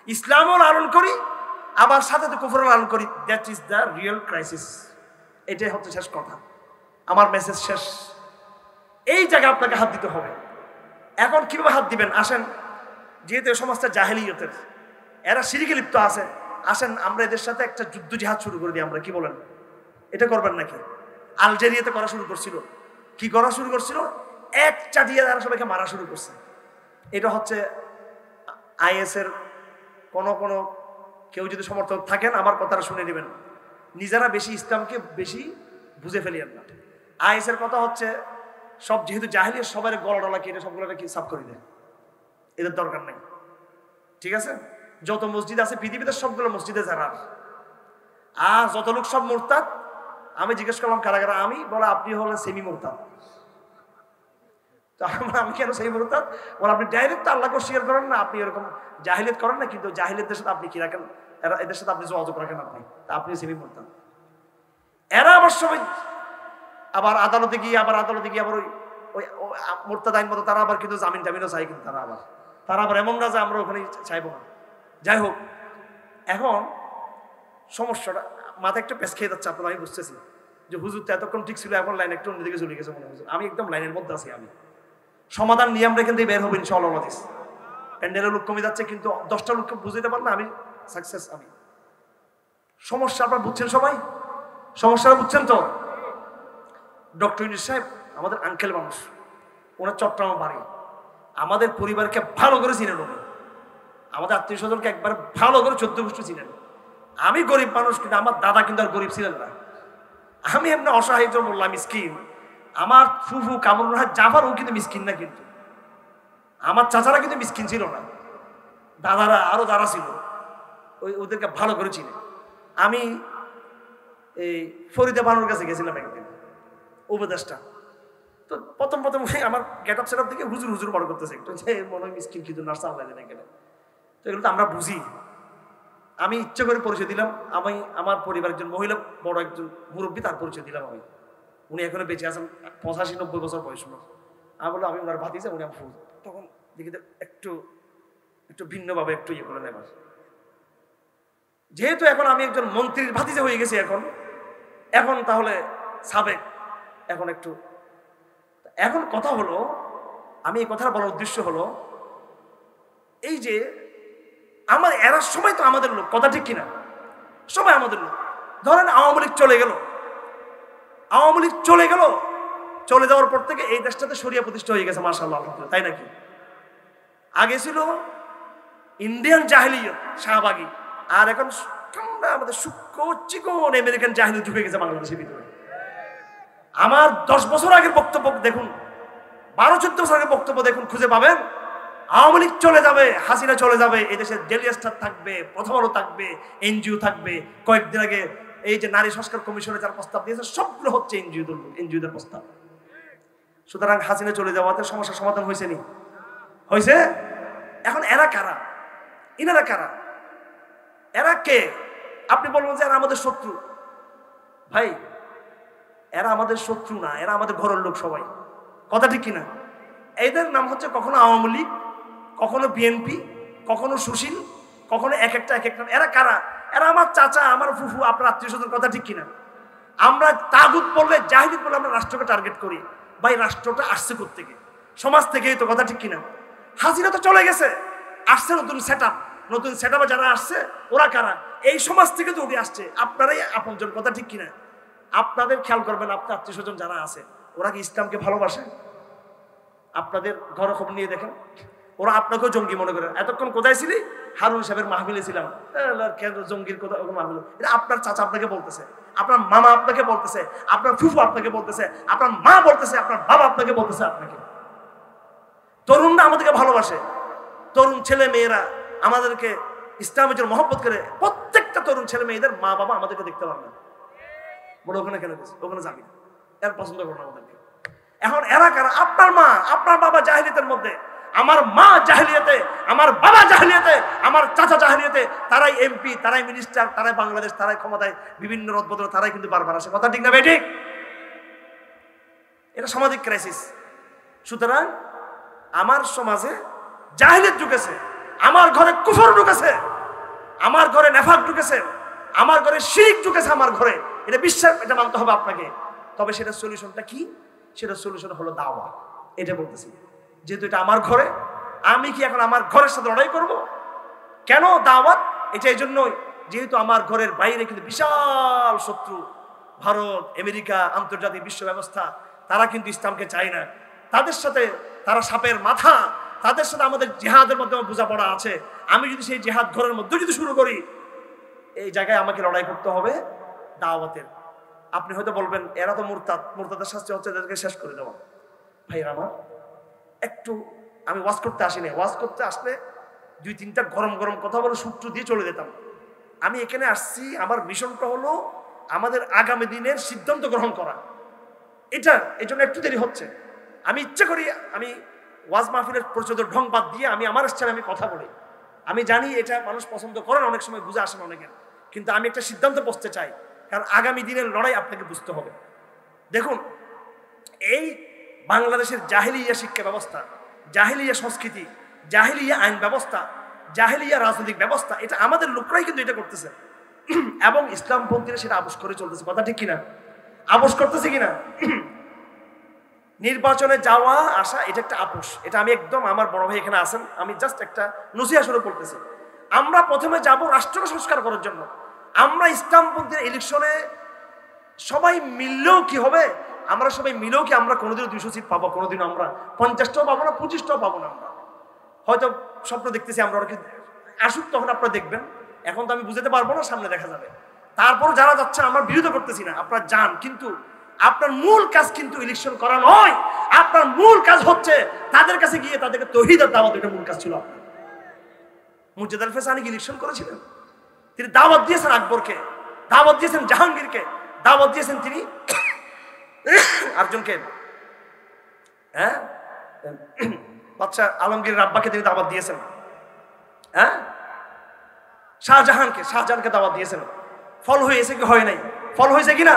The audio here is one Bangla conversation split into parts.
ইসলামও লালন করি, আবার সাথে তো কুফরও লালন করি। That is the real crisis. এটাই হচ্ছে শেষ কথা, আমার মেসেজ শেষ। এই জায়গায় আপনাকে হাত দিতে হবে। এখন কিভাবে হাত দিবেন? আসেন, যেহেতু এই সমাজটা জাহেলিয়তের, এরা শিরকে লিপ্ত আছে, আসেন আমরা এদের সাথে একটা যুদ্ধ জিহাদ শুরু করে দিই। আমরা কি বলেন? এটা করবেন নাকি? আলজেরিয়াতে করা শুরু করছিল। কি করা শুরু করছিল? এক চাটিয়ে তারা সবাইকে মারা শুরু করছে। এটা হচ্ছে আইএস এর কোন কেউ যদি সমর্থক থাকেন আমার কথাটা শুনে নেবেন, নিজেরা বেশি ইসলামকে বেশি বুঝে ফেলিয়েন না। আইএস এর কথা হচ্ছে সব যেহেতু জাহেলিয়াত, সবার গলা ডলা কেটে সবগুলোকে কি সাফ করে দেয়, এদের দরকার নেই। ঠিক আছে? যত মসজিদ আছে পৃথিবীতে সবগুলো মসজিদে যারা, আর যত লোক সব মুরতাদ। আমি জিজ্ঞেস করলাম কারা কারা, আমি বলে আপনি হলেন সেমি মুরতাদ। তো আমি কেন সেমি মুরতাদ? বলে আপনি ডাইরেক্ট আল্লাহকে স্বীকার করেন না, আপনি এরকম জাহিলিয়াত করেন না, কিন্তু জাহিলিয়াতদের সাথে আপনি কি রাখেন, এদের সাথে আপনি যোগাযোগ রাখেন, আপনি সেমি মুরতাদ। এরা আবার সবাই আবার আদালতে গিয়ে আবার ওই মুরতাদ আইন মতো তারা আবার কিন্তু জামিন টামিনও চাই, কিন্তু তারা আবার এমন না যে আমরা ওখানে চাইবো না। যাই হোক, এখন সমস্যাটা মাথায় একটা পেস খেয়ে যাচ্ছে আপনার। আমি বুঝতেছি যে হুজুর তো এতক্ষণ ঠিক ছিল, এখন লাইন একটু অন্যদিকে চলে গেছে মনে হচ্ছে। আমি একদম লাইনের মধ্যে আছি। আমি সমাধান নিয়ে আমরা এখান থেকে বের হবো ইনশাআল্লাহ। প্যান্ডেলের লোক কমে যাচ্ছে, কিন্তু 10টা লোককে বুঝতে পারলে আমি সাকসেস। আমি সমস্যা আপনারা বুঝছেন সবাই? সমস্যাটা বুঝছেন তো? ডক্টর ইউনূস সাহেব আমাদের আঙ্কেল মানুষ, ওনার চট্টগ্রামে বাড়ি, আমাদের পরিবারকে ভালো করে চিনেন উনি, আমাদের আত্মীয় স্বজনকে একবার ভালো করে 14 গোষ্ঠী চিনেন। আমি গরিব মানুষ, কিন্তু আমার দাদা কিন্তু আর গরিব ছিলেন না। আমি এমনি অসহায় মোল্লা মিসকিন। আমার ফুফু কামরুল হাসান জাফর ও কিন্তু মিসকিন না, কিন্তু আমার চাচারা কিন্তু মিসকিন ছিল না, দাদারা আরো যারা ছিল ওদেরকে ভালো করে চিনে। আমি এই ফরিদা বানুর কাছে গেছিলাম একদিন, উপদেশটা। তো প্রথম আমার গেট আপ সেট আপ থেকে হুজুর বড় করতেছে একটু, যে মনে হয় মিসকিন কিন্তু নার্সা আল্লাহ দেন এখানে। তো এগুলো তো আমরা বুঝি। আমি ইচ্ছে করে পরিচয় দিলাম। আমি আমার পরিবার একজন মহিলা, বড় একজন মুরব্বী, তার পরিচয় দিলাম। উনি এখনো বেঁচে আছেন, 85-90 বছর বয়স ওনার। আমি বললাম আমি ওনার ভাতিজা, উনি আমার ফুল। তখন দেখি একটু ভিন্নভাবে একটু ইয়ে করে নেবার, যেহেতু এখন আমি একজন মন্ত্রীর ভাতিজা হয়ে গেছি, এখন তাহলে সাবেক এখন কথা হলো, আমি এই কথাটা বলার উদ্দেশ্য হলো এই যে আমার এরা সময় তো আমাদের লোক, কথা ঠিক কিনা? সবাই আমাদের লোক। ধরেন আওয়ামী লীগ চলে গেল, চলে যাওয়ার পর থেকে এই দেশটাতে শরিয়া প্রতিষ্ঠা হয়ে গেছে, মাশাআল্লাহ, আলহামদুলিল্লাহ, তাই নাকি? আগে ছিল ইন্ডিয়ান জাহেলিয়ত, শাহবাগী, আর এখন ঠান্ডা আমাদের সূক্ষ্ম চিকন আমেরিকান জাহেলিয়ত ঢুকে গেছে বাংলাদেশের ভিতরে। আমার 10 বছর আগের বক্তব্য দেখুন, 12-14 বছর আগের বক্তব্য দেখুন, খুঁজে পাবেন। আওয়ামী লীগ চলে যাবে, হাসিনা চলে যাবে, এই দেশে ডেইলি স্টার থাকবে, প্রথম আলো থাকবে, এনজিও থাকবে। কয়েকদিন আগে এই যে নারী সংস্কার কমিশনে যার প্রস্তাব দিয়েছে, সবগুলো হচ্ছে এনজিওদের প্রস্তাব। সুতরাং হাসিনা চলে যাওয়াতে সমস্যার সমাধান হয়েছে নি? হয়েছে। এখন এরা কারা? ইনারা কারা? এরা কে? আপনি বলবেন যে এরা আমাদের শত্রু। ভাই, এরা আমাদের শত্রু না, এরা আমাদের ঘরের লোক সবাই, কথা ঠিক কিনা? এদের নাম হচ্ছে কখনো আওয়ামী লীগ, কখনো বিএনপি, কখনো সুশীল, কখনো এক একটা। এরা কারা? এরা আমার চাচা, আমার ফুফু, আপনার আত্মীয় স্বজন, কথা ঠিক কিনা? আমরা তাগুত বললে, জাহিলিয়ত বললে আমরা রাষ্ট্রকে টার্গেট করি। ভাই, রাষ্ট্রটা আসছে কোত্থেকে? সমাজ থেকেই তো, কথা ঠিক কিনা? হাসিনা তো চলে গেছে, আসছে নতুন সেট আপে যারা আসছে ওরা কারা? এই সমাজ থেকে তো উঠে আসছে, আপনারাই আপনজন, কথা ঠিক কিনা? আপনাদের খেয়াল করবেন, আপনার আত্মীয় স্বজন যারা আছে ওরা কি ইসলামকে ভালোবাসে? আপনাদের ঘর খবর নিয়ে দেখেন, ওরা আপনাকেও জঙ্গি মনে করে। এতক্ষণ কোথায় ছিলি? হারুন সাহেবের মাহফিলে ছিলাম। জঙ্গির কথা মাহফিল? এটা আপনার চাচা আপনাকে বলতেছে, আপনার মামা আপনাকে বলতেছে, আপনার ফুফু আপনাকে বলতেছে, আপনার মা বলতেছে, আপনার বাবা আপনাকে বলতেছে। আপনাকে তরুণরা আমাদেরকে ভালোবাসে, তরুণ ছেলে মেয়েরা আমাদেরকে ইসলামের জন্য মহব্বত করে। প্রত্যেকটা তরুণ ছেলে মেয়েদের মা বাবা আমাদেরকে দেখতে পারে না, বলে ওখানে কেন গেছে, ওখানে যাবি না, এর পছন্দ করো না আমাদেরকে। এখন এরা কারা? আপনার মা, আপনার বাবা জাহেলিয়তের মধ্যে, আমার মা জাহেলিয়তে, আমার বাবা জাহেলিয়তে, আমার চাচা জাহেলিয়তে। তারাই এমপি, তারাই মিনিস্টার, তারাই বাংলাদেশ, তারাই ক্ষমতায়, বিভিন্ন রদবদল, তারাই কিন্তু বারবার আসে, কথা ঠিক না বেঠিক? এটা সামাজিক ক্রাইসিস। সুতরাং আমার সমাজে জাহেলিয়ত ঢুকেছে, আমার ঘরে কুফর ঢুকেছে, আমার ঘরে নেফাক ঢুকেছে, আমার ঘরে শিরক ঢুকেছে, আমার ঘরে এটা বিশ্বাস, এটা মানতে হবে আপনাকে। তবে সেটা সলিউশনটা কি? সেটা সলিউশন হলো দাওয়া। এটা বলতেছি, যেহেতু এটা আমার ঘরে, আমি কি এখন আমার ঘরের সাথে লড়াই করব? কেন দাওয়াত? এটা এই জন্যই, যেহেতু আমার ঘরের বাইরে কিন্তু বিশাল শত্রু, ভারত, আমেরিকা, আন্তর্জাতিক বিশ্ব ব্যবস্থা, তারা কিন্তু ইসলামকে চায় না। তাদের সাথে তারা সাপের মাথা, তাদের সাথে আমাদের জিহাদের মাধ্যমে বোঝাপড়া আছে। আমি যদি সেই জিহাদ ঘরের মধ্যে যদি শুরু করি, এই জায়গায় আমাকে লড়াই করতে হবে দাওয়াতের। আপনি হয়তো বলবেন এরা তো মুরতাদ, মুরতাদের শাস্তি হচ্ছে এদেরকে শেষ করে দেওয়া। ভাইয়ের আমার, একটু আমি ওয়াজ করতে আসিনি, ওয়াজ করতে আসলে 2-3টা গরম গরম কথা বলে সূত্র দিয়ে চলে যেতাম। আমি এখানে আসছি, আমার মিশনটা হলো আমাদের আগামী দিনের সিদ্ধান্ত গ্রহণ করা। এটা এই জন্য একটু দেরি হচ্ছে। আমি ইচ্ছে করি আমি ওয়াজ মাহফিলের প্রচলিত ঢং বাদ দিয়ে আমি আমার ইচ্ছা আমি কথা বলি। আমি জানি এটা মানুষ পছন্দ করেন, অনেক সময় বুঝে আসেন অনেকের, কিন্তু আমি একটা সিদ্ধান্ত বসতে চাই, কারণ আগামী দিনের লড়াই আপনাকে বুঝতে হবে। দেখুন, এই বাংলাদেশের জাহেলিয়া শিক্ষা ব্যবস্থা, জাহেলিয়া সংস্কৃতি, জাহেলিয়া আইন ব্যবস্থা, জাহেলিয়া রাজনৈতিক ব্যবস্থা, এটা আমাদের লোকরাই কিন্তু এটা করতেছে এবং ইসলামপন্থীরা সেটা আপোষ করে চলতেছে। কথা ঠিক কিনা? আপোষ করতেছে কিনা? নির্বাচনে যাওয়া আসা এটা একটা আপোষ। এটা আমি একদম, আমার বড় ভাই এখানে আছেন, আমি জাস্ট একটা নসিহত শুরু করতেছি। আমরা প্রথমে যাব রাষ্ট্রকে সংস্কার করার জন্য। আমরা ইসলামপন্থীর ইলেকশনে সবাই মিললেও কি হবে? আমরা সবাই মিলেও কি আমরা কোনোদিনও 200 সিট পাবো? কোনোদিনও আমরা 50টাও পাবো না, 25টাও পাবো না। আমরা হয়তো স্বপ্ন দেখতেছি আমরা, ওরা আসুক তখন আপনারা দেখবেন। এখন তো আমি বুঝতে পারবো না, সামনে দেখা যাবে। তারপর যারা যাচ্ছেন আমরা বিরোধ করতেছি না, আপনারা যান, কিন্তু আপনার মূল কাজ কিন্তু ইলেকশন করা নয়। আপনার মূল কাজ হচ্ছে তাদের কাছে গিয়ে তাদেরকে তৌহিদের দাওয়াত। এটা মূল কাজ ছিল আপনার। মুর্শিদ আল ফেসানি ইলেকশন করেছিলেন, তিনি দাওয়াত দিয়েছেন আকবরকে, দাওয়াত দিয়েছেন জাহাঙ্গীরকে, দাওয়াত দিয়েছেন তিনি আরেকজনকে, হ্যাঁ, বাদশা আলমগীর রাব্বাকে তিনি দাওয়াত দিয়েছেন, হ্যাঁ, শাহজাহানকে দাওয়াত দিয়েছেন। ফল হয়েছে কি হয় নাই? ফল হয়েছে কিনা?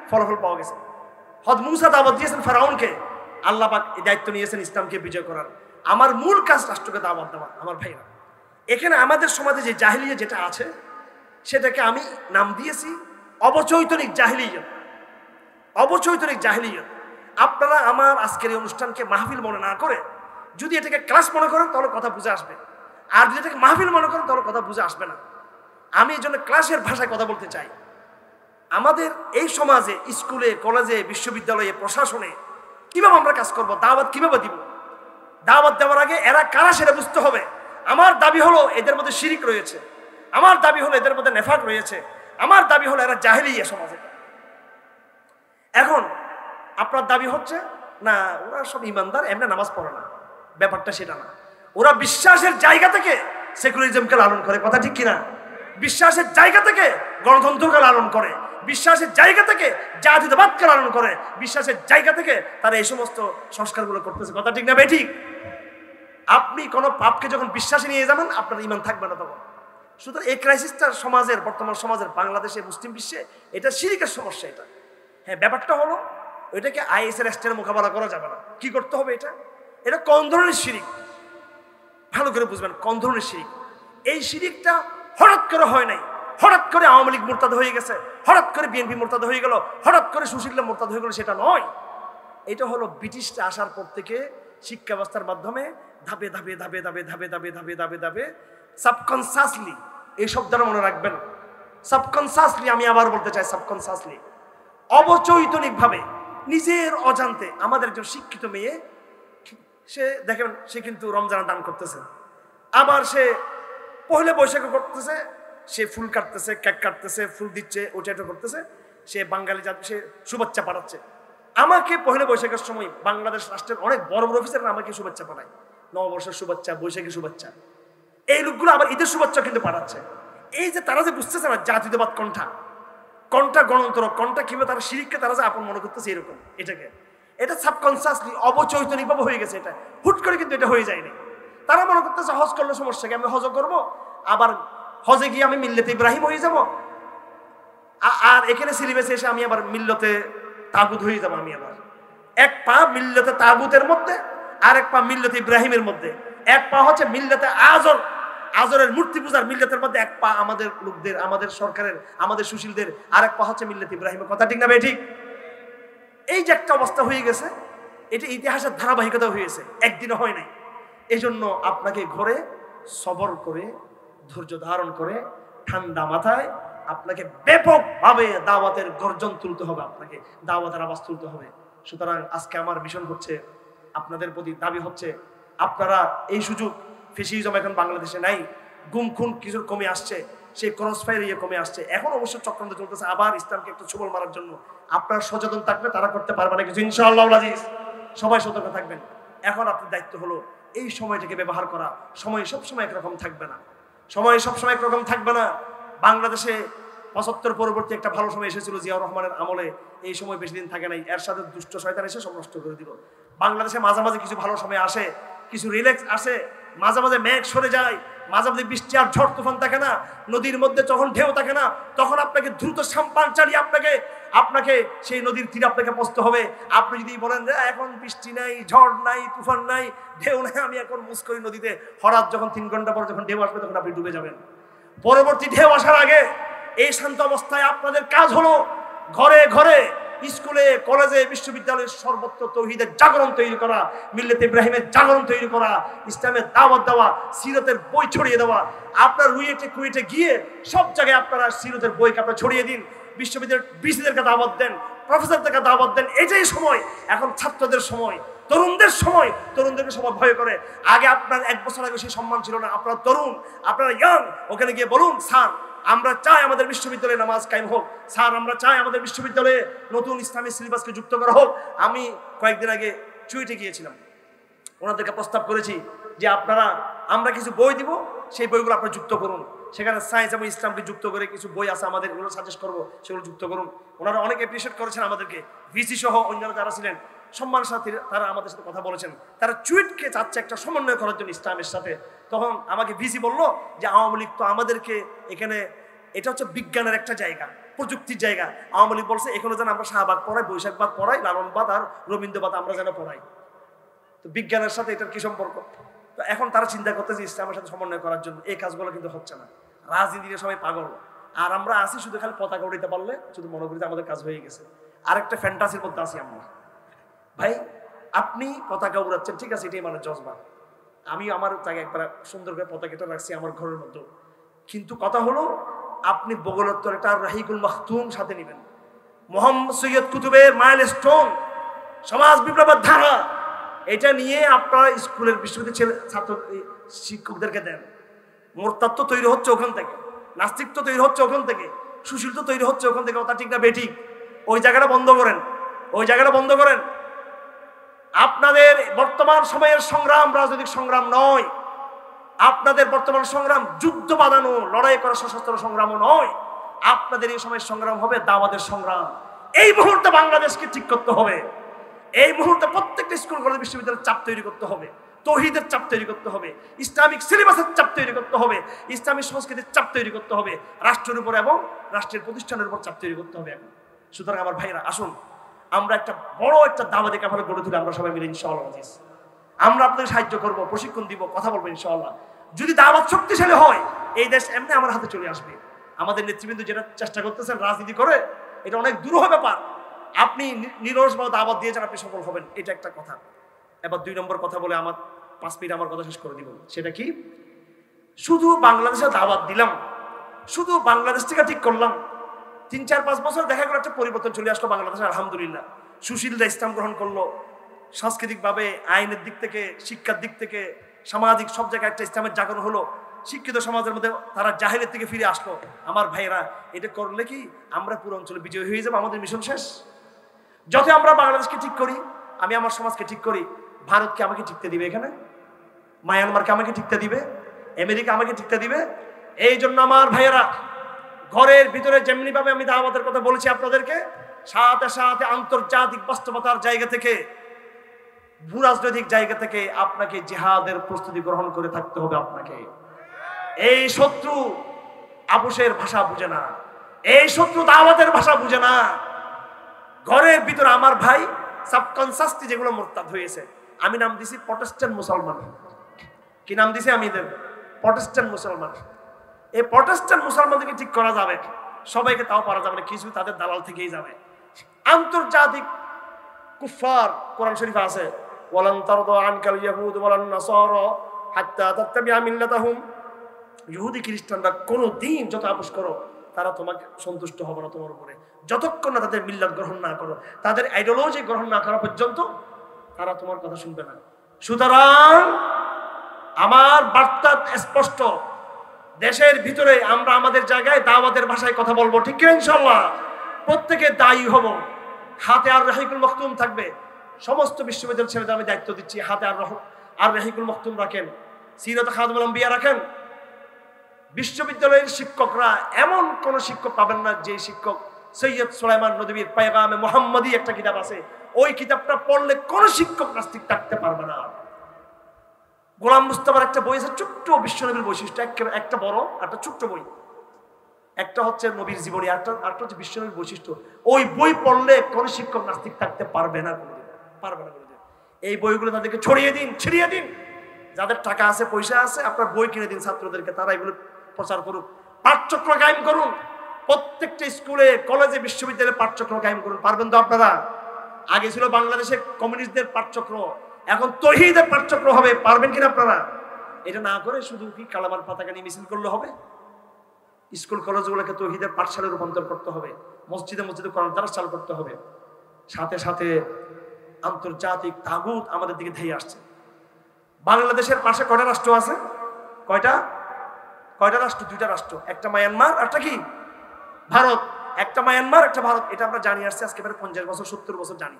ফলাফল পাওয়া গেছে। হযরত মুসা দাওয়াত দিয়েছেন ফেরাউনকে, আল্লাহ পাক এই দায়িত্ব নিয়েছেন ইসলামকে বিজয় করার। আমার মূল কাজ রাষ্ট্রকে দাওয়াত দেওয়া। আমার ভাইরা, এখানে আমাদের সমাজে যে জাহেলিয়া যেটা আছে, সেটাকে আমি নাম দিয়েছি অবচৈতনিক জাহেলিয়ত। অবচৈতনিক জাহেলিয়ত। আপনারা আমার আজকের এই অনুষ্ঠানকে মাহফিল মনে না করে যদি এটাকে ক্লাস মনে করেন তাহলে কথা বুঝে আসবে, আর যদি এটাকে মাহফিল মনে করেন তাহলে কথা বুঝে আসবে না। আমি এই জন্য ক্লাসের ভাষায় কথা বলতে চাই। আমাদের এই সমাজে, স্কুলে, কলেজে, বিশ্ববিদ্যালয়ে, প্রশাসনে কিভাবে আমরা কাজ করব, দাওয়াত কিভাবে দিব? দাওয়াত দেওয়ার আগে এরা কারা সেটা বুঝতে হবে। আমার দাবি হলো এদের মধ্যে শিরিক রয়েছে, আমার দাবি হলো এদের মধ্যে নেফাক রয়েছে, আমার দাবি হলো এরা জাহেলিয়া সমাজে। এখন আপনার দাবি হচ্ছে না ওরা সব ইমানদার, এমনি নামাজ পড়ে না। ব্যাপারটা সেটা না। ওরা বিশ্বাসের জায়গা থেকে সেকুলারিজমকে লালন করে। কথা ঠিক কিনা? বিশ্বাসের জায়গা থেকে গণতন্ত্রকে লালন করে, বিশ্বাসের জায়গা থেকে জাতীয়তাবাদকে লালন করে, বিশ্বাসের জায়গা থেকে তারা এই সমস্ত সংস্কারগুলো করতেছে। কথা ঠিক না বেঠিক? আপনি কোনো পাপকে যখন বিশ্বাসে নিয়ে যাবেন, আপনার ইমান থাকবে না তখন। সুতরাং এই ক্রাইসিসটা সমাজের, বর্তমান সমাজের, বাংলাদেশে, মুসলিম বিশ্বে এটা শিরিকের সমস্যা। এটা হ্যাঁ, ব্যাপারটা হলো ওইটাকে আইএসের রাষ্ট্রের মোকাবেলা করা যাবে না। কি করতে হবে? এটা কোন ধরনের শিরিক ভালো করে বুঝবেন। কোন ধরনের শিরিক? এই শিরিকটা হঠাৎ করে হয় নাই। হঠাৎ করে আওয়ামী লীগ মুরতাদ হয়ে গেছে, হঠাৎ করে বিএনপি মুরতাদ হয়ে গেল, হঠাৎ করে সুশীলা মুরতাদ হয়ে গেল, সেটা নয়। এটা হলো ব্রিটিশরা আসার পর থেকে শিক্ষা ব্যবস্থার মাধ্যমে ধাপে ধাপে ধাপে ধাপে ধাপে ধাপে ধাপে ধাপে ধাপে সাবকনসাসলি, এই শব্দটা মনে রাখবেন, সাবকনসাসলি, আমি আবার বলতে চাই সাবকনসাসলি, অবচৈতনিক ভাবে নিজের অজান্তে আমাদের একজন শিক্ষিত মেয়ে, সে দেখেন সে কিন্তু রমজানের দান করতেছে, আবার সে পহেলা বৈশাখ করতেছে, সে ফুল কাটতেছে, কেক কাটতেছে, ফুল দিচ্ছে, ওটা এটা করতেছে, সে বাঙালি জাতি, সে শুভেচ্ছা পাঠাচ্ছে। আমাকে পহেলা বৈশাখের সময় বাংলাদেশ রাষ্ট্রের অনেক বড় বড় অফিসাররা আমাকে শুভেচ্ছা পাঠায়, নববর্ষের শুভেচ্ছা, বৈশাখী শুভেচ্ছা। এই লোকগুলো আবার ঈদের শুভেচ্ছা কিন্তু পাঠাচ্ছে। এই যে তারা যে বুঝতেছে না জাতীয়তাবাদ কোনটা, কোনটা গণতন্ত্র, কোনটা কিভাবে তারা শিরিককে তারা যে আপন মনে করতেছে, এরকম এটাকে, এটা সাবকনসিয়াসলি অবচৈতনিক ভাবে হয়ে গেছে। এটা হুট করে কিন্তু এটা হয়ে যায়নি। তারা মনে করতেছে হজ করলে সমস্যা কি, আমি হজ করবো, আবার হজে গিয়ে আমি মিল্লাতে ইব্রাহিম হয়ে যাব, আর এখানে সিলেবাসে এসে আমি আবার মিল্লতে তাগুত হয়ে যাবো। আমি আবার এক পা মিল্লতে তাগুতের মধ্যে, আর এক পা মিল্লতে ইব্রাহিমের মধ্যে, এক পা হচ্ছে মিল্লতে আজর, আজরের মূর্তি পূজার মিল্লাতের মধ্যে এক পা আমাদের লোকদের, আমাদের সরকারের, আমাদের সুশীলদের, আর এক পা হচ্ছে মিল্লাত ইব্রাহিমের। কথা ঠিক না ভাই? ঠিক। এই যে একটা অবস্থা হয়ে গেছে, এটা ইতিহাসের ধারাবাহিকতা হয়েছে, একদিনও হয় নাই। এই জন্য আপনাকে ঘরে সবর করে, ধৈর্য ধারণ করে, ঠান্ডা মাথায় আপনাকে ব্যাপকভাবে দাওয়াতের গর্জন তুলতে হবে, আপনাকে দাওয়াতের আওয়াজ তুলতে হবে। সুতরাং আজকে আমার মিশন হচ্ছে, আপনাদের প্রতি দাবি হচ্ছে, আপনারা এই সুযোগ, ফ্যাসিজম এখন বাংলাদেশে নাই, গুম খুন কিছু কমে আসছে, সেই ক্রস ফায়ার কমে আসছে, এখন অবশ্য চক্রান্ত চলতেছে আবার ইসলামকে একটু সবল মারার জন্য। আপনারা সচেতন থাকলে তারা করতে পারবে না কিছু, ইনশাআল্লাহ আজিজ। সবাই সতর্ক থাকবেন। এখন আপনার দায়িত্ব হলো এই সময়টাকে ব্যবহার করা। সময় সবসময় একরকম থাকবে না, সময় সবসময় একরকম থাকবে না। বাংলাদেশে ৭৫ পরবর্তী একটা ভালো সময় এসেছিল জিয়াউর রহমানের আমলে, এই সময় বেশি দিন থাকে নাই, এর সাথে দুষ্ট শয়তান এসে সব নষ্ট করে দিল। বাংলাদেশে মাঝে মাঝে কিছু ভালো সময় আসে, কিছু রিল্যাক্স আসে, মাঝে মাঝে মেঘ সরে যায়, মাঝে মাঝে বৃষ্টি আর ঝড় তুফান থাকে না, নদীর মধ্যে যখন ঢেউ থাকে না, তখন আপনাকে দ্রুত সাম্পান চালিয়ে আপনাকে সেই নদীর তীরে আপনাকে পৌঁছতে হবে। আপনি যদি বলেন যে এখন বৃষ্টি নাই, ঝড় নাই, তুফান নাই, ঢেউ নাই, আমি এখন মুস্করি নদীতে, হঠাৎ যখন 3 ঘন্টা পর যখন ঢেউ আসবে তখন আপনি ডুবে যাবেন। পরবর্তী ঢেউ আসার আগে এই শান্ত অবস্থায় আপনাদের কাজ হলো ঘরে ঘরে, স্কুলে, কলেজে, বিশ্ববিদ্যালয়ে সর্বত্র তৌহিদের জাগরণ তৈরি করা, মিল্লাত ইব্রাহিমের জাগরণ তৈরি করা, ইসলামের দাওয়াত দেওয়া, সিরতের বই ছড়িয়ে দেওয়া। আপনার রুয়েটে কুয়েটে গিয়ে সব জায়গায় আপনারা সিরতের বইকে আপনারা ছড়িয়ে দিন, বিশ্ববিদ্যালয়ের বিসিদেরকে দাওয়াত দেন, প্রফেসরদেরকে দাওয়াত দেন। এটাই সময়, এখন ছাত্রদের সময়, তরুণদের সময়। তরুণদেরকে সবাই ভয় করে। আগে আপনার 1 বছর আগে সেই সম্মান ছিল না। আপনারা তরুণ, আপনারা ইয়াং, ওখানে গিয়ে বলুন স্যার আমরা চাই আমাদের বিশ্ববিদ্যালয়ে নামাজ কায়েম হোক, স্যার আমরা চাই আমাদের বিশ্ববিদ্যালয়ে নতুন ইসলামী সিলেবাসকে যুক্ত করা হোক। আমি কয়েকদিন আগে চুয়েটে গিয়েছিলাম, ওনাদেরকে প্রস্তাব করেছি যে আমরা কিছু বই দিব, সেই বইগুলো আপনারা যুক্ত করুন। সেখানে সায়েন্স এবং ইসলামকে যুক্ত করে কিছু বই আছে আমাদের, এগুলো সাজেস্ট করবো, সেগুলো যুক্ত করুন। ওনারা অনেক অ্যাপ্রিশিয়েট করেছেন আমাদেরকে, ভিসি সহ অন্যান্য যারা ছিলেন সম্মানের সাথে তারা আমাদের সাথে কথা বলেছেন। তারা চুয়েটকে চাচ্ছে একটা সমন্বয় করার জন্য ইসলামের সাথে। তখন আমাকে ভিসি বললো যে আওয়ামী লীগ তো আমাদেরকে এখানে, এটা হচ্ছে বিজ্ঞানের একটা জায়গা, প্রযুক্তির জায়গা। আওয়ামী লীগ বলছে এখানে যেন আমরা শাহবাগ পড়াই, বৈশাখবাদ পড়াই, লালনবাদ আর রবীন্দ্রবাদ আমরা যেন পড়াই। তো বিজ্ঞানের সাথে এটার কি সম্পর্ক? তো এখন তারা চিন্তা করতেছে ইসলামের সাথে সমন্বয় করার জন্য। এই কাজগুলো কিন্তু হচ্ছে না, রাজনীতির সবাই পাগল, আর আমরা আসি শুধু খালি পতাকা উড়াইতে পারলে শুধু মনে করি আমাদের কাজ হয়ে গেছে। আরেকটা ফ্যান্টাসির মধ্যে আছি আমরা। ভাই আপনি পতাকা উড়াচ্ছেন, ঠিক আছে, এটাই মানে জজবা। আমি আমার জায়গায় একবার সুন্দর করে পতাকাটা রাখছি আমার ঘরের মধ্যে, কিন্তু কথা হলো আপনি বগলোত্তর একটা রাহিকুল মাখতুম সাথে নেবেন, মোহাম্মদ সৈয়দ কুতুবের মাইলস্টোন, সমাজ বিপ্লবের ধারা, এটা নিয়ে আপনারা স্কুলের বিশ্ববিদ্যালয়ের ছাত্র শিক্ষকদেরকে দেন। মোরতাদ তো তৈরি হচ্ছে ওখান থেকে, নাস্তিক তো তৈরি হচ্ছে ওখান থেকে, সুশীল তো তৈরি হচ্ছে ওখান থেকে। কথা ঠিক না বেঠিক? ওই জায়গাটা বন্ধ করেন, ওই জায়গাটা বন্ধ করেন। আপনাদের বর্তমান সময়ের সংগ্রাম রাজনৈতিক সংগ্রাম নয়, আপনাদের বর্তমান সংগ্রাম যুদ্ধ বাঁধানো, লড়াই করা সশস্ত্র সংগ্রামও নয়। আপনাদের এই সময়ের সংগ্রাম হবে দাওয়াতের সংগ্রাম। এই মুহূর্তে বাংলাদেশকে ঠিক করতে হবে, এই মুহূর্তে প্রত্যেকটা স্কুল কলেজ বিশ্ববিদ্যালয়ের চাপ তৈরি করতে হবে, তৌহিদের চাপ তৈরি করতে হবে, ইসলামিক সিলেবাসের চাপ তৈরি করতে হবে, ইসলামিক সংস্কৃতির চাপ তৈরি করতে হবে, রাষ্ট্রের উপর এবং রাষ্ট্রের প্রতিষ্ঠানের উপর চাপ তৈরি করতে হবে এখন। সুতরাং আমার ভাইরা আসুন, আমরা একটা বড় একটা দাওয়াতি কাফেলা গড়ে তুলে আমরা সবাই মিলে ইনশাআল্লাহ আজিজ। আমরা আপনাদের সাহায্য করব, প্রশিক্ষণ দিব, কথা বলবো ইনশাআল্লাহ। যদি দাওয়াত শক্তিশালী হয় এই দেশ এমনি আমার হাতে চলে আসবে। আমাদের নেতৃবৃন্দ যেটা চেষ্টা করতেছেন রাজনীতি করে, এটা অনেক দুরূহ ব্যাপার। আপনি নিরসভাবে দাওয়াত দিয়েছেন, আপনি সফল হবেন, এটা একটা কথা। এবার 2 নম্বর কথা বলে আমার 5 মিনিট আমার কথা শেষ করে দিব। সেটা কি? শুধু বাংলাদেশে দাওয়াত দিলাম, শুধু বাংলাদেশ থেকে ঠিক করলাম, 3-4-5 বছর দেখা গেল একটা পরিবর্তন চলে আসলো বাংলাদেশে, আলহামদুলিল্লাহ। সুশীলরা ইসলাম গ্রহণ করলো, সাংস্কৃতিকভাবে, আইনের দিক থেকে, শিক্ষার দিক থেকে, সামাজিক সব জায়গায় একটা ইসলামের জাগরণ হলো। শিক্ষিত সমাজের মধ্যে তারা জাহেলের থেকে ফিরে আসলো। আমার ভাইয়েরা, এটা করলে কি আমরা পুরো অঞ্চলে বিজয়ী হয়ে যাবো? আমাদের মিশন শেষ। যত আমরা বাংলাদেশকে ঠিক করি, আমি আমার সমাজকে ঠিক করি, ভারতকে আমাকে টিকতে দিবে? এখানে মায়ানমারকে আমাকে টিকতে দিবে? আমেরিকা আমাকে টিকতে দিবে? এই জন্য আমার ভাইয়েরা, ঘরের ভিতরে যেমনি ভাবে আমি দাওয়াতের কথা বলেছি আপনাদেরকে, সাথে সাথে আন্তর্জাতিক বাস্তবতার জায়গা থেকে, ভূরাজনৈতিক জায়গা থেকে আপনাকে জিহাদের প্রস্তুতি গ্রহণ করে থাকতে হবে। আপনাকে এই শত্রু আপোষের ভাষা বুঝে না, এই শত্রু দাওয়াতের ভাষা বুঝে না। ঘরের ভিতরে আমার ভাই সাবকনসাসলি যেগুলো মোরতাদ হয়েছে, আমি নাম দিছি প্রটেস্ট্যান্ট মুসলমান। কি নাম দিছি? আমি প্রটেস্ট্যান্ট মুসলমান। এই প্রটেস্ট্যান্ট মুসলমানদেরকে ঠিক করা যাবে, সবাইকে তাও পারা যাবে না, কিছু তাদের দালাল থেকেই যাবে। আন্তর্জাতিক কুফার, কোরআন শরীফে আছে ওয়ালান তারদা আনকাল ইয়াহুদ ওয়ালান নাসারা হাত্তা তাত্তাবিআ মিল্লাতাহুম, ইহুদি খ্রিস্টানরা কোনো দিন যত আপোষ করো তারা তোমাকে সন্তুষ্ট হবে না তোমার উপরে, যতক্ষণ না তাদের মিল্লাত গ্রহণ না করো, তাদের আইডিওলজি গ্রহণ না করা পর্যন্ত তারা তোমার কথা শুনবে না। সুতরাং আমার বার্তা স্পষ্ট, দেশের ভিতরে আমরা আমাদের জায়গায় দাওয়াতের ভাষায় কথা বলবো, ঠিক কি ইনশাআল্লাহ? প্রত্যেকে দায়ী হব, হাতে আর রাহিকুল মখতুম থাকবে। সমস্ত বিশ্ববিদ্যালয় ছেলেদের আমি দায়িত্ব দিচ্ছি, হাতে আর রাহিকুল মখতুম রাখেন, সিরাত খাদমুল আম্বিয়া রাখেন। বিশ্ববিদ্যালয়ের শিক্ষকরা এমন কোন শিক্ষক পাবেন না যে শিক্ষক সৈয়দ সুলাইমান নদভীর পায়গামে মুহাম্মাদি একটা কিতাব আছে, ওই কিতাবটা পড়লে কোন শিক্ষক নাস্তিক থাকতে পারবে না। গোলাম মুস্তাফার একটা বই আছে, ছোট্ট বিশ্বনবীর বৈশিষ্ট্য, একটা বড় একটা ছোট্ট বই, একটা হচ্ছে নবীর জীবনী, একটা হচ্ছে বিশ্বনবীর বৈশিষ্ট্য। ওই বই পড়লে কোন শিক্ষক নাস্তিক থাকতে পারবে না, পারবে না। এই বইগুলো তাদেরকে ছড়িয়ে দিন, ছিড়িয়ে দিন। যাদের টাকা আছে, পয়সা আছে, আপনার বই কিনে দিন ছাত্রদেরকে, তারা এগুলো প্রচার করুক। পাঠচক্র কায়েম করুন, প্রত্যেকটা স্কুলে কলেজে বিশ্ববিদ্যালয়ে পাঠচক্র কায়েম করুন। পারবেন তো আপনারা? আগে ছিল বাংলাদেশে কমিউনিস্টদের পাঠচক্র, এখন তৌহিদের পাঠচক্র হবে। পারবেন কিনা আপনারা? এটা না করে শুধু কি কালামার পতাকা নিয়ে মিছিল করলে হবে? স্কুল কলেজগুলোকে তৌহিদের পাঠশালায় রূপান্তর করতে হবে, মসজিদে মসজিদে কোরআন দারস চালু করতে হবে। সাথে সাথে আন্তর্জাতিক তাগুত আমাদের দিকে ধেয়ে আসছে। বাংলাদেশের পাশে কয়টা রাষ্ট্র আছে? কয়টা রাষ্ট্র? দুইটা রাষ্ট্র, একটা মায়ানমার, একটা কি ভারত। একটা মায়ানমার, একটা ভারত, এটা আমরা জানি আসছে আজকে প্রায় 50 বছর 70 বছর জানি।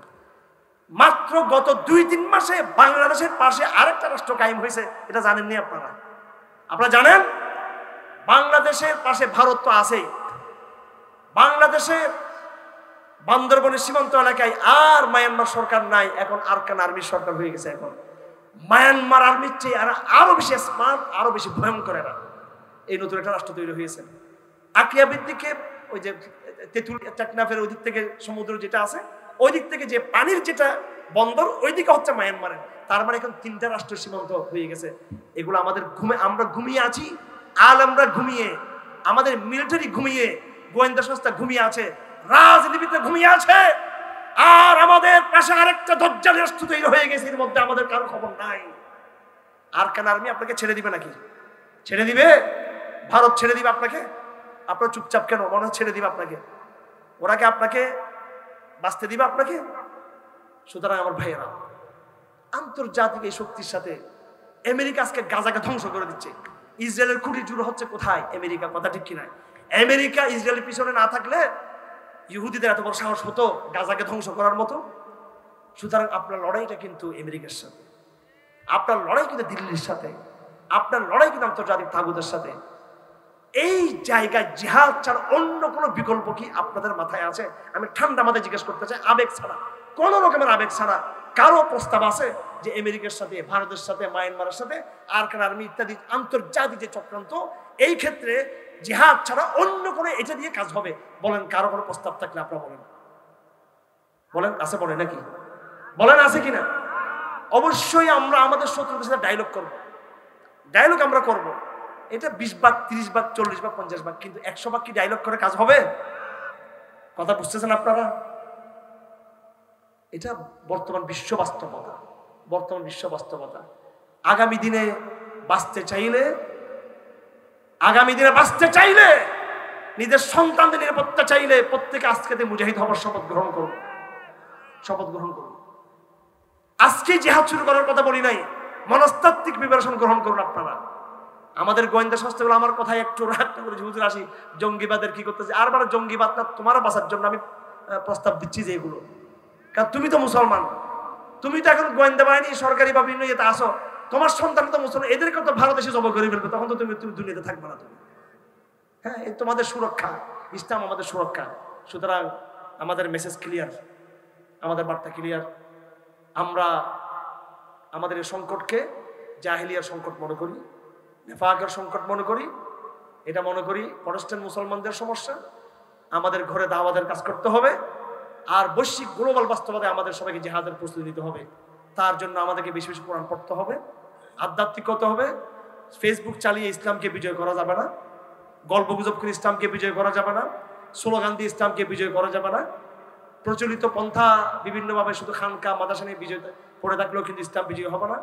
মাত্র গত 2-3 মাসে বাংলাদেশের পাশে আরেকটা রাষ্ট্র কায়েম হয়েছে, এটা জানেননি আপনারা? আপনারা জানেন বাংলাদেশের পাশে ভারত তো আছেই। বাংলাদেশের বান্দরবনের সীমান্ত এলাকায় আর মায়ানমার সরকার নাই, এখন আরকান আর্মির সরকার হয়ে গেছে। এখন মায়ানমার আর্মির চেয়ে আরো বেশি স্মার্ট, আরো বেশি ভয়ঙ্কর এরা। এই নতুন একটা রাষ্ট্র তৈরি হয়েছে। আকিয়াবিদ দিকে ওই যে তেঁতুল টেকনাফের ওই দিক থেকে সমুদ্র যেটা আছে, ওই দিক থেকে যে পানির যেটা বন্দর, ওই দিকে হচ্ছে মায়ানমারের। তার মানে এখন 3টা রাষ্ট্রের সীমান্ত হয়ে গেছে। এগুলো আমাদের আমরা ঘুমিয়ে আছি, আমরা ঘুমিয়ে, আমাদের মিলিটারি ঘুমিয়ে, গোয়েন্দা সংস্থা ঘুমিয়ে আছে, রাজনীতিবিদরা ঘুমিয়ে আছে, আর আমাদের পাশে আরেকটা দজ্জাল রাষ্ট্র তৈরি হয়ে গেছে। এর মধ্যে আমাদের কারো খবর নাই। আরকান আর্মি আপনাকে ছেড়ে দিবে নাকি? ছেড়ে দিবে? ভারত ছেড়ে দিবে আপনাকে? আপনার চুপচাপ কেন? মনে হয় ছেড়ে দিবে আপনাকে? ওরা কি আপনাকে বাঁচতে দিবে আপনাকে? সুতরাং আমার ভাইয়েরা, আন্তর্জাতিক এই শক্তির সাথে আমেরিকা আজকে গাজাকে ধ্বংস করে দিচ্ছে। ইসরায়েলের খুঁটি জুড়ে হচ্ছে কোথায়? আমেরিকা। কথা ঠিক কিনা? আমেরিকা ইসরায়েলের পিছনে না থাকলে ইহুদিদের এত বড় সাহস হতো গাজাকে ধ্বংস করার মতো? সুতরাং আপনার লড়াইটা কিন্তু আমেরিকার সাথে, আপনার লড়াই কিন্তু দিল্লির সাথে, আপনার লড়াই কিন্তু আন্তর্জাতিক তাগুতের সাথে। এই জায়গায় জিহাদ ছাড়া অন্য কোনো বিকল্প কি আপনাদের মাথায় আছে? আমি ঠান্ডা মাথায় জিজ্ঞেস করতে চাই, আবেগ ছাড়া, কোন রকমের আবেগ ছাড়া কারো প্রস্তাব আছে যে আমেরিকার সাথে, ভারতের সাথে, মায়ানমারের সাথে, আরকান আর্মি ইত্যাদি আন্তর্জাতিক যে চক্রান্ত, এই ক্ষেত্রে জিহাদ ছাড়া অন্য কোনো এটা দিয়ে কাজ হবে? বলেন, কারো কোনো প্রস্তাব থাকলে আপনারা বলেন। বলেন আছে? বলেন নাকি? বলেন আছে কিনা? অবশ্যই আমরা আমাদের শত্রুদের সাথে ডায়লগ করব। ডায়লগ আমরা করব। এটা 20 ভাগ, 30 ভাগ, 40 ভাগ, 50 ভাগ, কিন্তু 100 ভাগ কি ডায়লগ করে কাজ হবে? কথা বুঝতেছেন আপনারা? এটা বর্তমান বিশ্ব বাস্তবতা, বর্তমান বিশ্ব বাস্তবতা। আগামী দিনে বাঁচতে চাইলে, নিজের সন্তানদের নিরাপত্তা চাইলে প্রত্যেকে আজকে মুজাহিদ হবার শপথ গ্রহণ করুন। আজকে জিহাদ শুরু করার কথা বলি নাই, মনস্তাত্ত্বিক প্রিপারেশন গ্রহণ করুন আপনারা। আমাদের গোয়েন্দা সংস্থাগুলো আমার কথায় একটু রাগ করে হুজুর আসি, জঙ্গিবাদের কি করতেছে? আর মানে জঙ্গিবাদ না, তোমার বাঁচার জন্য আমি প্রস্তাব দিচ্ছি যে এগুলো, কারণ তুমি তো মুসলমান, তুমি তো এখন গোয়েন্দা বাহিনী সরকারি বা বিভিন্ন ইয়েতে আসো, তোমার সন্তান তো মুসলমান, এদেরকে তো ভারত এসে জব করে ফেলবে, তখন তো তুমি দুনিয়াতে থাকবে না তুমি। হ্যাঁ, এই তোমাদের সুরক্ষা, ইসলাম আমাদের সুরক্ষা। সুতরাং আমাদের মেসেজ ক্লিয়ার, আমাদের বার্তা ক্লিয়ার। আমরা আমাদের এই সংকটকে জাহেলিয়ার সংকট মনে করি, নেফাকের সংকট মনে করি, এটা মনে করি প্রটেস্ট্যান্ট মুসলমানদের সমস্যা। আমাদের ঘরে দাওয়াতের কাজ করতে হবে, আর বৈশ্বিক গ্লোবাল বাস্তবতায় আমাদের সবাইকে জিহাদের প্রস্তুতি নিতে হবে। তার জন্য আমাদেরকে বেশি বেশি কোরআন পড়তে হবে, আধ্যাত্মিক হতে হবে, ফেসবুক চালিয়ে ইসলামকে বিজয় করা যাবে না, গল্পগুজব করে ইসলামকে বিজয় করা যাবে না, স্লোগান দিয়ে ইসলামকে বিজয় করা যাবে না, প্রচলিত পন্থা বিভিন্নভাবে শুধু খানকা মাদ্রাসা নিয়ে বিজয় পড়ে থাকলেও কিন্তু ইসলাম বিজয় হবে না।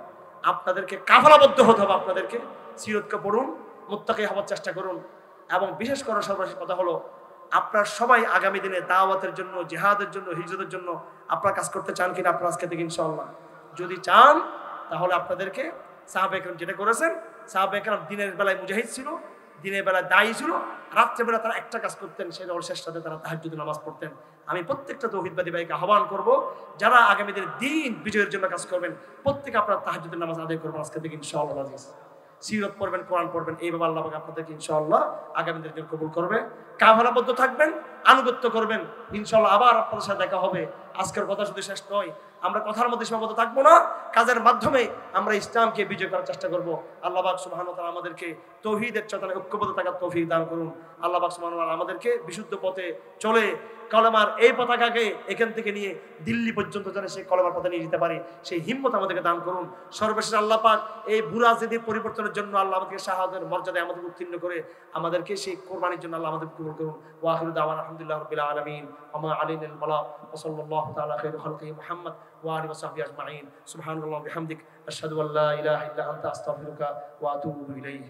আপনাদেরকে কাফালাবদ্ধ হতে হবে, আপনাদেরকে সিরতকে পড়ুন, মুত্তাকি হওয়ার চেষ্টা করুন। এবং বিশেষ করে সর্বশেষ কথা হলো, আপনার সবাই আগামী দিনে দাওয়াতের জন্য, জিহাদের জন্য, হিজরতের জন্য আপনারা কাজ করতে চান কিনা আপনারা আজকে থেকে ইনশাআল্লাহ যদি চান, তাহলে আপনাদেরকে সাহাবা একরাম যেটা করেছেন, সাহাবা একরাম দিনের বেলায় মুজাহিদ ছিল, দিনের বেলায় দায়ী ছিল, রাত্রেবেলা তারা একটা কাজ করতেন, সেটা হল শেষ রাতে তারা তাহাজ্জুদের নামাজ পড়তেন। আমি প্রত্যেকটা তৌহিদবাদী ভাইকে আহ্বান করব, যারা আগামী দিনে দিন বিজয়ের জন্য কাজ করবেন, প্রত্যেকে আপনারা তাহাজ্জুদের নামাজ আদায় করবেন আজকে থেকে ইনশাআল্লাহ। আজিজ সিরত পড়বেন, কোরআন পড়বেন, এইভাবে আল্লাহ পাক আপনাদেরকে ইনশাআল্লাহ আগামী দিনে কবুল করবে। কাফালাবদ্ধ থাকবেন, আনুগত্য করবেন, ইনশাআল্লাহ আবার আপনাদের সাথে দেখা হবে। আজকের কথা শুধু শেষ নয়, আমরা কথার মধ্যে সীমাবদ্ধ থাকবো না, কাজের মাধ্যমে আমরা ইসলামকে বিজয় করার চেষ্টা করব। আল্লাহ পাক সুবহানাহু ওয়া তাআলা আমাদেরকে তৌহিদের চেতনায় ঐক্যবদ্ধ থাকার তৌফিক দান করুন। আল্লাহ পাক সুবহানাহু ওয়া তাআলা আমাদেরকে বিশুদ্ধ পথে চলে কলেমার এই পতাকাকে এখান থেকে নিয়ে দিল্লি পর্যন্ত যেন সেই কলেমার পথে নিয়ে যেতে পারি, সেই হিম্মত আমাদেরকে দান করুন। সর্বশেষ আল্লাহ পাক এই ভুল রাজনীতির পরিবর্তনের জন্য আল্লাহ আমাদেরকে শাহাদাতের মর্যাদায় আমাদেরকে উত্তীর্ণ করে আমাদেরকে সেই কোরবানির জন্য আল্লাহ আমাদেরকে কবুল করুন। ওয়া আখিরু দাওয়ানা আলহামদুলিল্লাহি রাব্বিল আলামিন ওয়া মা আলাইনাল বালাগ ওয়া সাল্লাল্লাহু তাআলা খায়রু খালকিহি মুহাম্মদ ওয়া আলিহি ওয়া সাহবিহি আজমাইন। সুবহানাল্লাহি ওয়া বিহামদিক আশহাদু আল্লা ইলাহা ইল্লা আনতা আস্তাগফিরুকা ওয়া আতুবু ইলাইক।